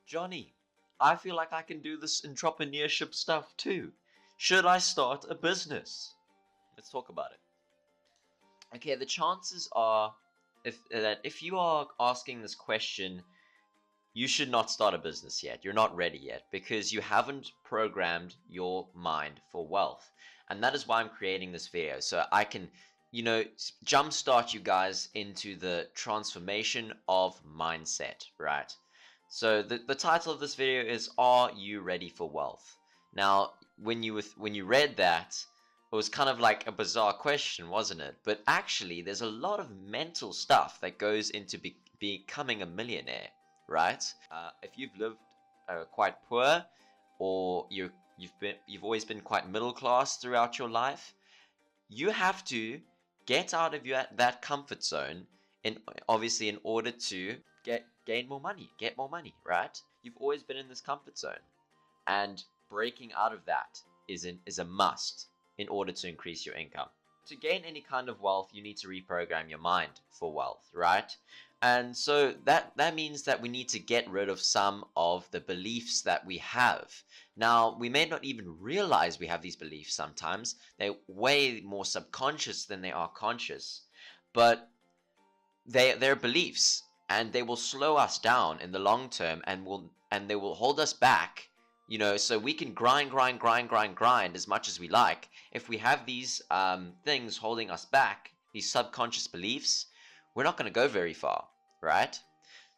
Johnny, I feel like I can do this entrepreneurship stuff too. Should I start a business? Let's talk about it. Okay, the chances are if you are asking this question, you should not start a business yet. You're not ready yet because you haven't programmed your mind for wealth. And that is why I'm creating this video. So I can, jumpstart you guys into the transformation of mindset, right? So the title of this video is, Are You Ready for Wealth? Now, when you read that, it was kind of like a bizarre question, wasn't it? But actually, there's a lot of mental stuff that goes into becoming a millionaire, right? If you've lived quite poor, or you've always been quite middle class throughout your life, you have to get out of that comfort zone, obviously in order to gain more money, get more money, right? You've always been in this comfort zone, and breaking out of that is a must in order to increase your income. To gain any kind of wealth, you need to reprogram your mind for wealth, right? And so that means that we need to get rid of some of the beliefs that we have. Now, we may not even realize we have these beliefs sometimes. They're way more subconscious than they are conscious. But they're beliefs, and they will slow us down in the long term, and they will hold us back. So we can grind as much as we like. If we have these things holding us back, these subconscious beliefs, we're not going to go very far, right?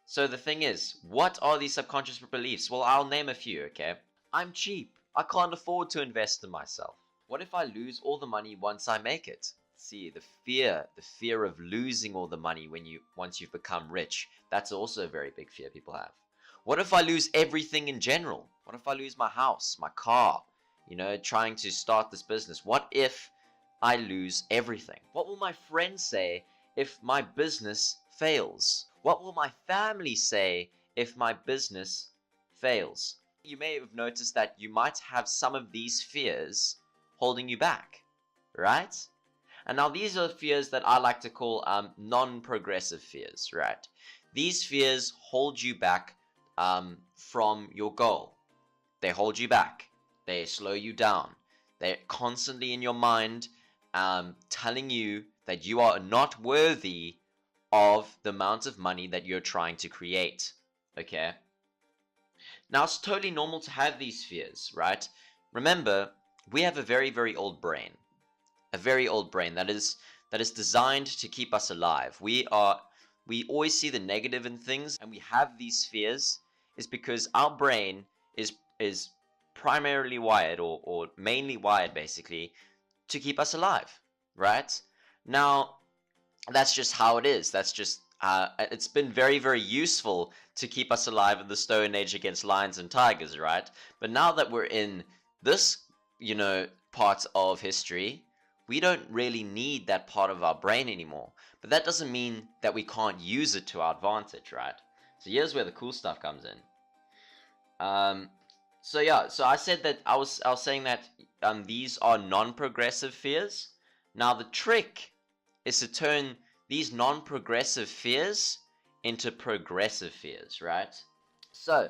So the thing is, what are these subconscious beliefs? Well, I'll name a few, okay? I'm cheap. I can't afford to invest in myself. What if I lose all the money once I make it? See, the fear of losing all the money once you've become rich. That's also a very big fear people have. What if I lose everything in general? What if I lose my house, my car, trying to start this business? What if I lose everything? What will my friends say if my business fails? What will my family say if my business fails? You may have noticed that you might have some of these fears holding you back, right? And now these are fears that I like to call non-progressive fears, right? These fears hold you back from your goal. They hold you back. They slow you down. They're constantly in your mind telling you that you are not worthy of the amount of money that you're trying to create. Okay? Now, it's totally normal to have these fears, right? Remember, we have a very, very old brain. A very old brain that is designed to keep us alive. We always see the negative in things, and we have these fears is because our brain is primarily wired or mainly wired basically to keep us alive, right? Now, that's just how it is. That's just it's been very, very useful to keep us alive in the Stone Age against lions and tigers, right? But now that we're in this, part of history, we don't really need that part of our brain anymore. But that doesn't mean that we can't use it to our advantage, right? So here's where the cool stuff comes in. So I said that I was saying that these are non-progressive fears. Now the trick is to turn these non-progressive fears into progressive fears, right? So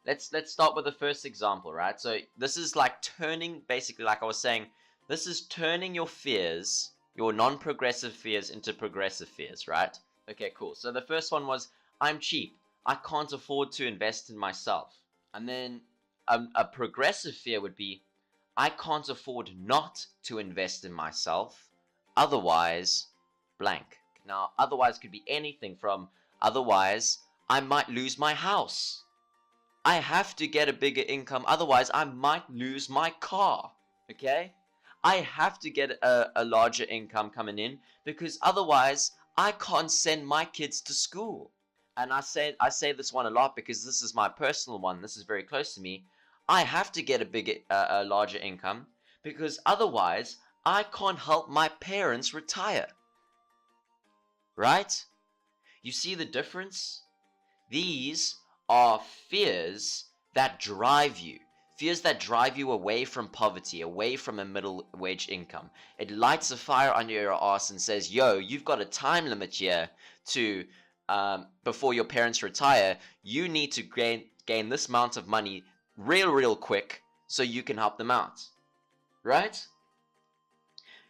let's start with the first example, right? So this is like turning, basically, like I was saying, this is turning your fears, your non-progressive fears, into progressive fears, right? Okay, cool. So the first one was, I'm cheap. I can't afford to invest in myself. And then a progressive fear would be, I can't afford not to invest in myself, otherwise blank. Now, otherwise could be anything from, otherwise I might lose my house. I have to get a bigger income, otherwise I might lose my car, okay? I have to get a larger income coming in because otherwise I can't send my kids to school. And I say this one a lot because this is my personal one. This is very close to me. I have to get a larger income because otherwise I can't help my parents retire. Right? You see the difference? These are fears that drive you. Fears that drive you away from poverty, away from a middle wage income. It lights a fire under your ass and says, yo, you've got a time limit here to, before your parents retire, you need to gain this amount of money real quick so you can help them out, right?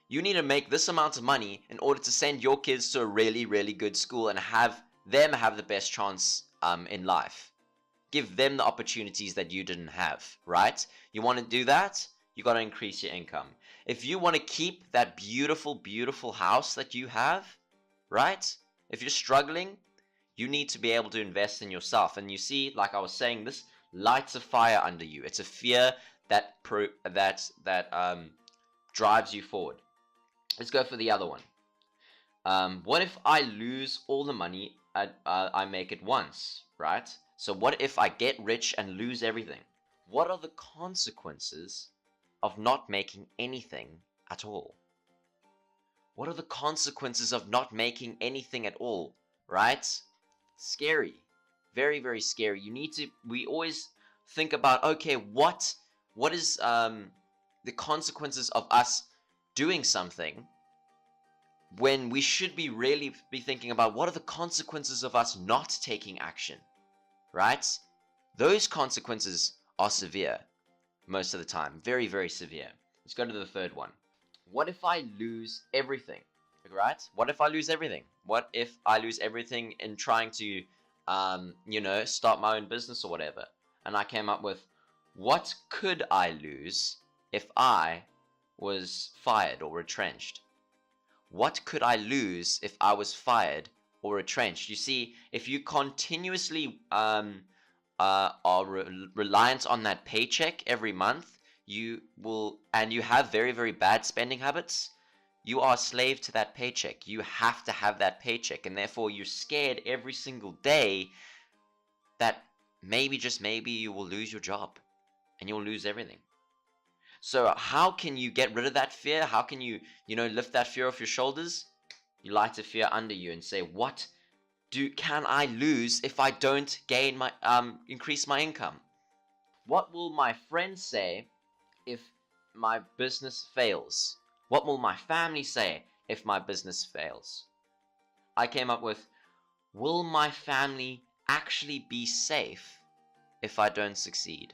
You need to make this amount of money in order to send your kids to a really good school and have them have the best chance in life. Give them the opportunities that you didn't have, right? You want to do that? You got to increase your income. If you want to keep that beautiful house that you have, right? If you're struggling, you need to be able to invest in yourself. And you see, like I was saying, this lights a fire under you. It's a fear that drives you forward. Let's go for the other one. What if I lose all the money I make at once, right? So what if I get rich and lose everything? What are the consequences of not making anything at all? What are the consequences of not making anything at all, right? Scary. Very scary. We always think about, okay, what is the consequences of us doing something, when we should be really be thinking about what are the consequences of us not taking action, right? Those consequences are severe most of the time. Very severe. Let's go to the third one. What if I lose everything, right? What if I lose everything? What if I lose everything in trying to, start my own business or whatever? And I came up with, what could I lose if I was fired or retrenched? What could I lose if I was fired or retrenched? You see, if you continuously are reliant on that paycheck every month, you have very bad spending habits, you are a slave to that paycheck. You have to have that paycheck, and therefore you're scared every single day that maybe, just maybe, you will lose your job and you'll lose everything. So how can you get rid of that fear? How can you, lift that fear off your shoulders? You light a fear under you and say, what can I lose if I don't increase my income? What will my friends say if my business fails? What will my family say if my business fails? I came up with, will my family actually be safe if I don't succeed?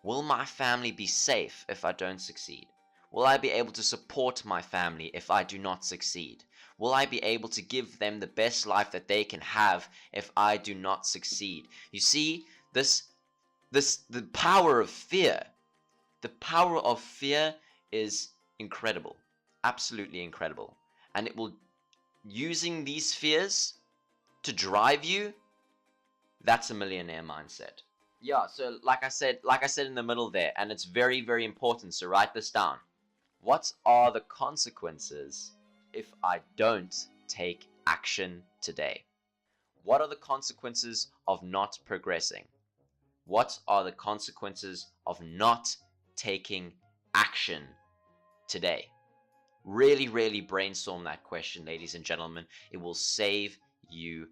Will my family be safe if I don't succeed? Will I be able to support my family if I do not succeed? Will I be able to give them the best life that they can have if I do not succeed? You see, the power of fear. The power of fear is incredible. Absolutely incredible. And using these fears to drive you, that's a millionaire mindset. Yeah, so like I said in the middle there, and it's very important, so write this down. What are the consequences if I don't take action today? What are the consequences of not progressing? What are the consequences of not taking action today? Really brainstorm that question, ladies and gentlemen. It will save you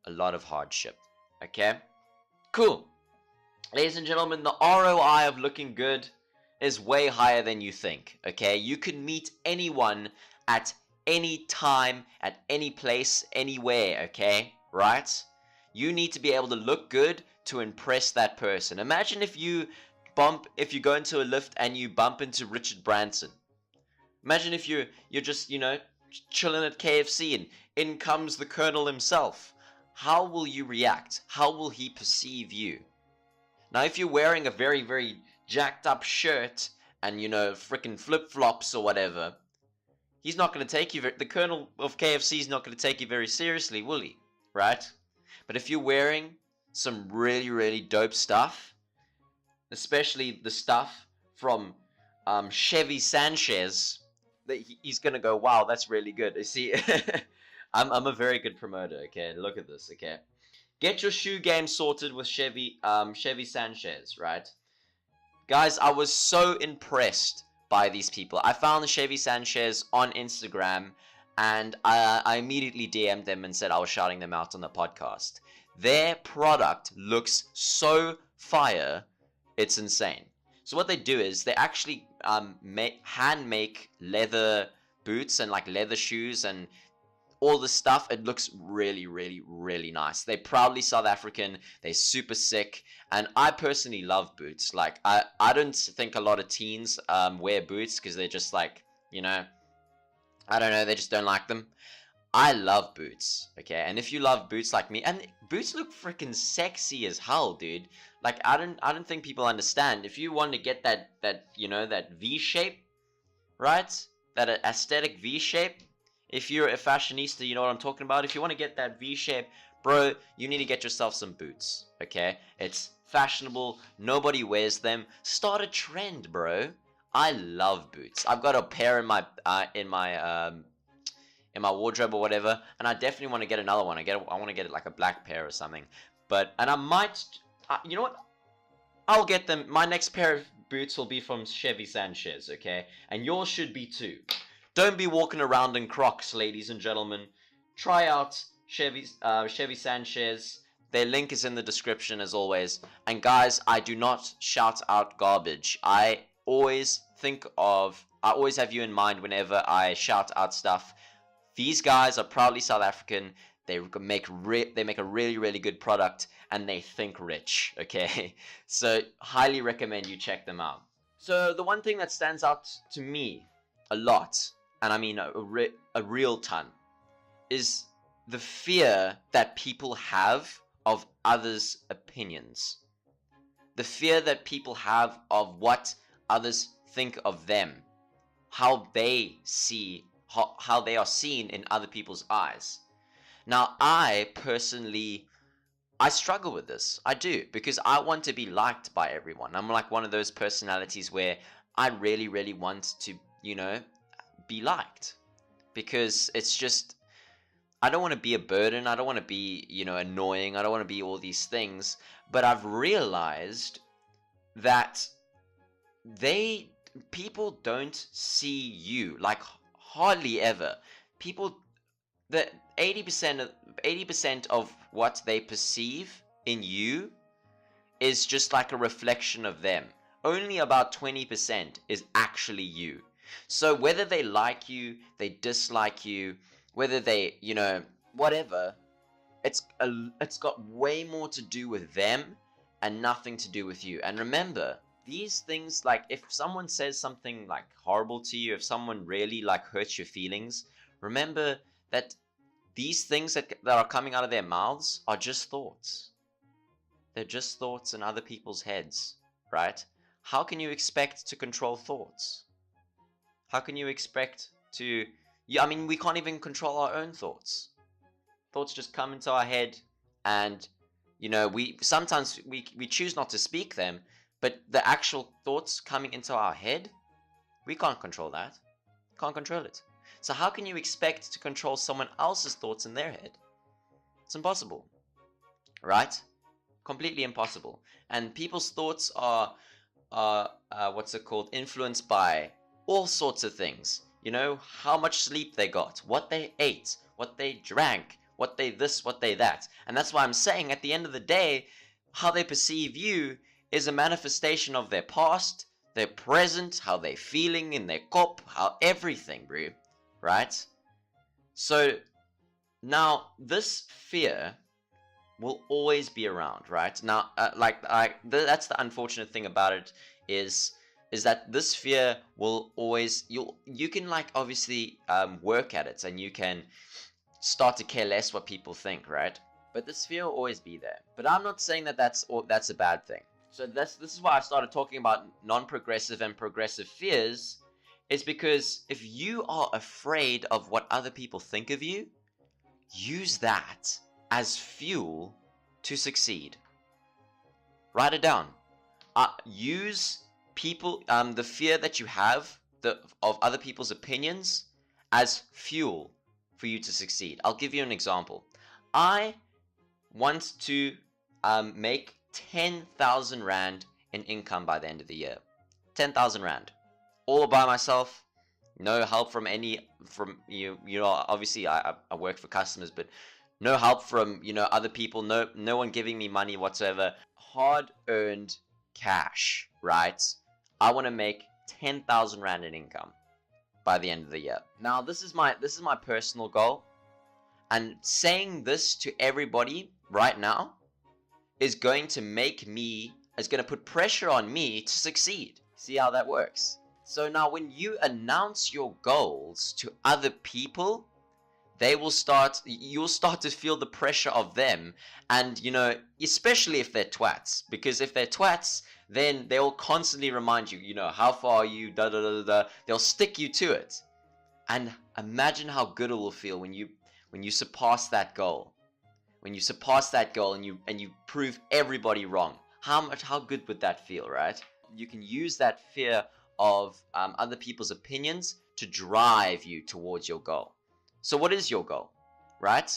a lot of hardship. Okay? Cool. Ladies and gentlemen, the ROI of looking good is way higher than you think. Okay? You can meet anyone at any time, at any place, anywhere. Okay? Right? You need to be able to look good to impress that person. Imagine if you go into a lift and you bump into Richard Branson. Imagine if you're just, chilling at KFC and in comes the Colonel himself. How will you react? How will he perceive you? Now, if you're wearing a very jacked up shirt and, freaking flip-flops or whatever, he's not going to take you, the Colonel of KFC is not going to take you very seriously, will he? Right? But if you're wearing some really dope stuff, especially the stuff from Chevy Sanchez, he's going to go, wow, that's really good. You see, I'm a very good promoter, okay? Look at this, okay? Get your shoe game sorted with Chevy Sanchez, right? Guys, I was so impressed by these people. I found the Chevy Sanchez on Instagram, and I immediately DM'd them and said I was shouting them out on the podcast. Their product looks so fire, it's insane. So what they do is they actually hand make leather boots and like leather shoes and all this stuff, it looks really, really, really nice. They're proudly South African. They're super sick. And I personally love boots. Like, I don't think a lot of teens wear boots because they're just like, you know, I don't know, they just don't like them. I love boots, okay? And if you love boots like me, and boots look freaking sexy as hell, dude. Like, I don't think people understand. If you want to get that you know, that V shape, right? That aesthetic V shape. If you're a fashionista, you know what I'm talking about. If you want to get that V shape, bro, you need to get yourself some boots, okay? It's fashionable. Nobody wears them. Start a trend, bro. I love boots. I've got a pair in my wardrobe or whatever, and I definitely want to get another one. I want to get it like a black pair or something. And I might, you know what? I'll get them. My next pair of boots will be from Chevy Sanchez, okay? And yours should be too. Don't be walking around in Crocs, ladies and gentlemen. Try out Chevy Sanchez. Their link is in the description as always. And guys, I do not shout out garbage. I always have you in mind whenever I shout out stuff. These guys are proudly South African. They make a really, really good product, and they think rich, okay? So, highly recommend you check them out. So, the one thing that stands out to me a lot, and I mean a real ton, is the fear that people have of others' opinions. The fear that people have of what others think of them. How they see, how they are seen in other people's eyes. Now, I personally, I struggle with this. I do, because I want to be liked by everyone. I'm like one of those personalities where I really, really want to, you know, be liked. Because it's just, I don't want to be a burden. I don't want to be, you know, annoying. I don't want to be all these things. But I've realized that people don't see you, like hardly ever. People, the 80% of what they perceive in you is just like a reflection of them. Only about 20% is actually you. So whether they like you, they dislike you, whether they, you know, whatever, it's got way more to do with them and nothing to do with you. And remember, these things, like if someone says something like horrible to you, if someone really like hurts your feelings, remember that these things that are coming out of their mouths are just thoughts. They're just thoughts in other people's heads, right? How can you expect to control thoughts? How can you expect to... I mean, we can't even control our own thoughts. Thoughts just come into our head, and, you know, sometimes we choose not to speak them, but the actual thoughts coming into our head, we can't control that. Can't control it. So how can you expect to control someone else's thoughts in their head? It's impossible, right? Completely impossible. And people's thoughts are influenced by all sorts of things. You know, how much sleep they got, what they ate, what they drank, what they this, what they that. And that's why I'm saying at the end of the day, how they perceive you is a manifestation of their past, their present, how they're feeling in their kop, how everything, bro. Right? So, now, this fear will always be around, right? Now, that's the unfortunate thing about it, is that this fear will always, you can like obviously work at it, and you can start to care less what people think, right? But this fear will always be there. But I'm not saying that that's a bad thing. So this is why I started talking about non-progressive and progressive fears. It's because if you are afraid of what other people think of you, use that as fuel to succeed. Write it down. Use the fear that you have of other people's opinions as fuel for you to succeed. I'll give you an example. I want to make 10,000 Rand in income by the end of the year. 10,000 Rand. All by myself. No help from you know, obviously I work for customers, but no help from, you know, other people, no one giving me money whatsoever. Hard-earned cash, right? I want to make 10,000 Rand in income by the end of the year. Now, this is my personal goal. And saying this to everybody right now is going to put pressure on me to succeed. See how that works? So now when you announce your goals to other people, you'll start to feel the pressure of them. And, especially if they're twats. Because if they're twats, then they'll constantly remind you, how far are you, da da da da. They'll stick you to it. And imagine how good it will feel when you surpass that goal. When you surpass that goal and you prove everybody wrong. How good would that feel, right? You can use that fear of other people's opinions to drive you towards your goal. So what is your goal, right?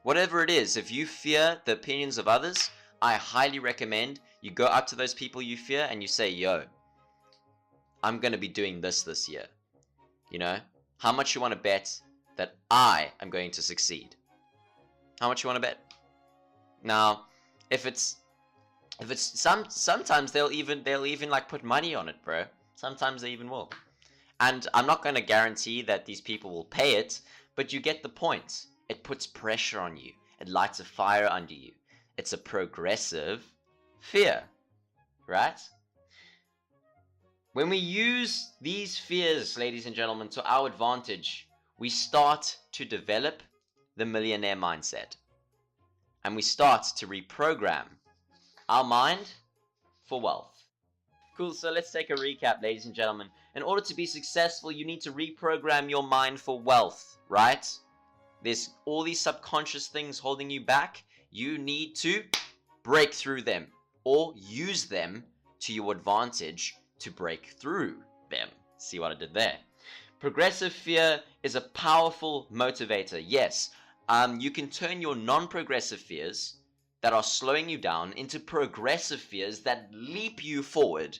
Whatever it is, if you fear the opinions of others, I highly recommend you go up to those people you fear and you say, yo, I'm going to be doing this year. How much you want to bet that I am going to succeed? How much you want to bet? Now, if it's sometimes they'll even like put money on it, bro. Sometimes they even will. And I'm not going to guarantee that these people will pay it, but you get the point. It puts pressure on you. It lights a fire under you. It's a progressive fear, right? When we use these fears, ladies and gentlemen, to our advantage, we start to develop the millionaire mindset. And we start to reprogram our mind for wealth. Cool, so let's take a recap, ladies and gentlemen. In order to be successful, you need to reprogram your mind for wealth, right? There's all these subconscious things holding you back. You need to break through them or use them to your advantage to break through them. See what I did there? Progressive fear is a powerful motivator. Yes, you can turn your non-progressive fears that are slowing you down into progressive fears that leap you forward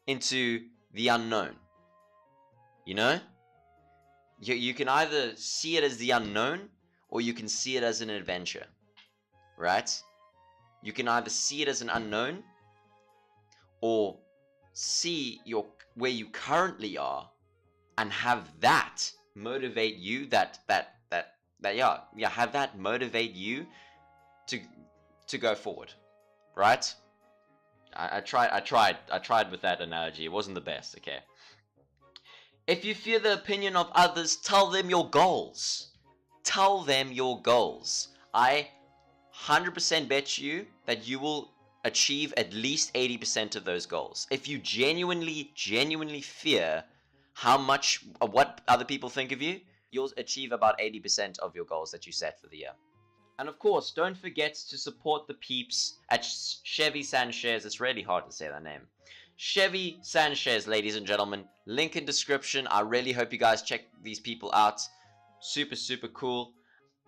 into the unknown. You can either see it as the unknown or you can see it as an adventure, right? You can either see it as an unknown or see where you currently are and have that motivate you have that motivate you to go forward, right? I tried with that analogy. It wasn't the best, okay? If you fear the opinion of others, tell them your goals. Tell them your goals. I 100% bet you that you will achieve at least 80% of those goals. If you genuinely fear what other people think of you, you'll achieve about 80% of your goals that you set for the year. And of course, don't forget to support the peeps at Chevy Sanchez. It's really hard to say that name. Chevy Sanchez, ladies and gentlemen. Link in description. I really hope you guys check these people out. Super, super cool.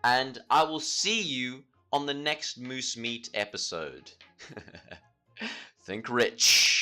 And I will see you on the next Moose Meat episode. Think rich.